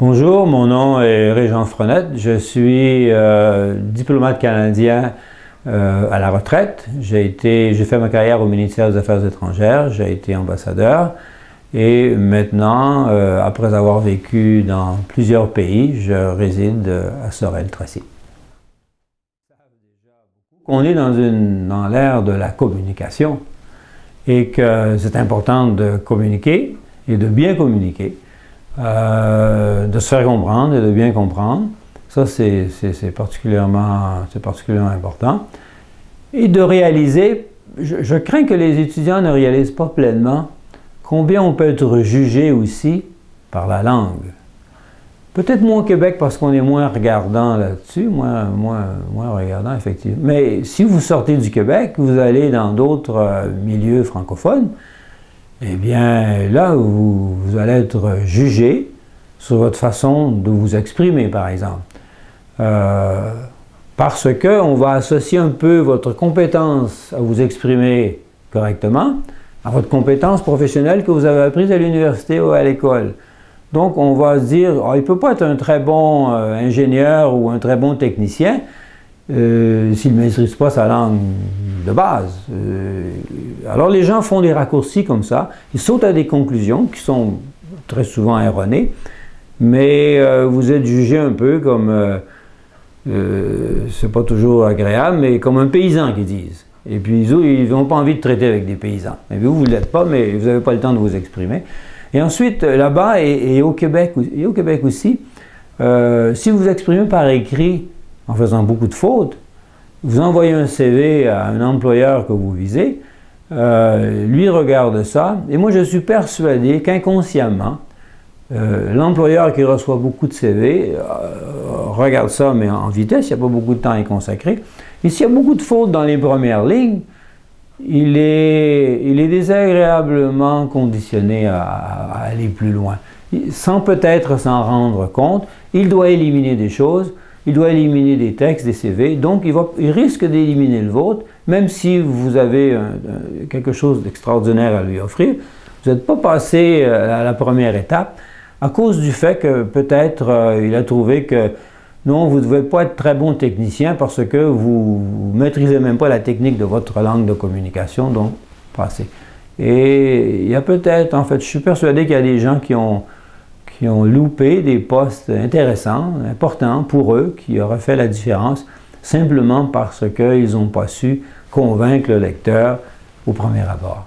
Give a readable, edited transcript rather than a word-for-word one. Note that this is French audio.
Bonjour, mon nom est Régent Frenette. Je suis diplomate canadien à la retraite. J'ai fait ma carrière au ministère des Affaires étrangères, j'ai été ambassadeur et maintenant, après avoir vécu dans plusieurs pays, je réside à Sorel-Tracy. On est dans l'ère de la communication et que c'est important de communiquer et de bien communiquer. De se faire comprendre et de bien comprendre, ça c'est particulièrement important. Et de réaliser, je crains que les étudiants ne réalisent pas pleinement combien on peut être jugé aussi par la langue. Peut-être moins au Québec parce qu'on est moins regardant là-dessus, moins regardant effectivement. Mais si vous sortez du Québec, vous allez dans d'autres milieux francophones, eh bien, là, vous allez être jugé sur votre façon de vous exprimer, par exemple. Parce qu'on va associer un peu votre compétence à vous exprimer correctement à votre compétence professionnelle que vous avez apprise à l'université ou à l'école. Donc, on va se dire, oh, il ne peut pas être un très bon ingénieur ou un très bon technicien s'il ne maîtrise pas sa langue de base. Alors les gens font des raccourcis comme ça, ils sautent à des conclusions qui sont très souvent erronées, mais vous êtes jugé un peu comme, c'est pas toujours agréable, mais comme un paysan qu'ils disent. Et puis ils n'ont pas envie de traiter avec des paysans. Et puis, vous ne l'êtes pas, mais vous n'avez pas le temps de vous exprimer. Et ensuite, là-bas et au Québec aussi, si vous vous exprimez par écrit, en faisant beaucoup de fautes, vous envoyez un CV à un employeur que vous visez, lui regarde ça, et moi je suis persuadé qu'inconsciemment, l'employeur qui reçoit beaucoup de CV regarde ça, mais en vitesse, il n'y a pas beaucoup de temps à y consacrer, et s'il y a beaucoup de fautes dans les premières lignes, il est désagréablement conditionné à aller plus loin. Sans peut-être s'en rendre compte, il doit éliminer des choses, il doit éliminer des textes, des CV, donc il risque d'éliminer le vôtre, même si vous avez quelque chose d'extraordinaire à lui offrir. Vous n'êtes pas passé à la première étape à cause du fait que peut-être il a trouvé que non, vous ne devez pas être très bon technicien parce que vous ne maîtrisez même pas la technique de votre langue de communication, donc passez. Et il y a peut-être, en fait, je suis persuadé qu'il y a des gens qui ont loupé des postes intéressants, importants pour eux, qui auraient fait la différence simplement parce qu'ils n'ont pas su convaincre le lecteur au premier abord.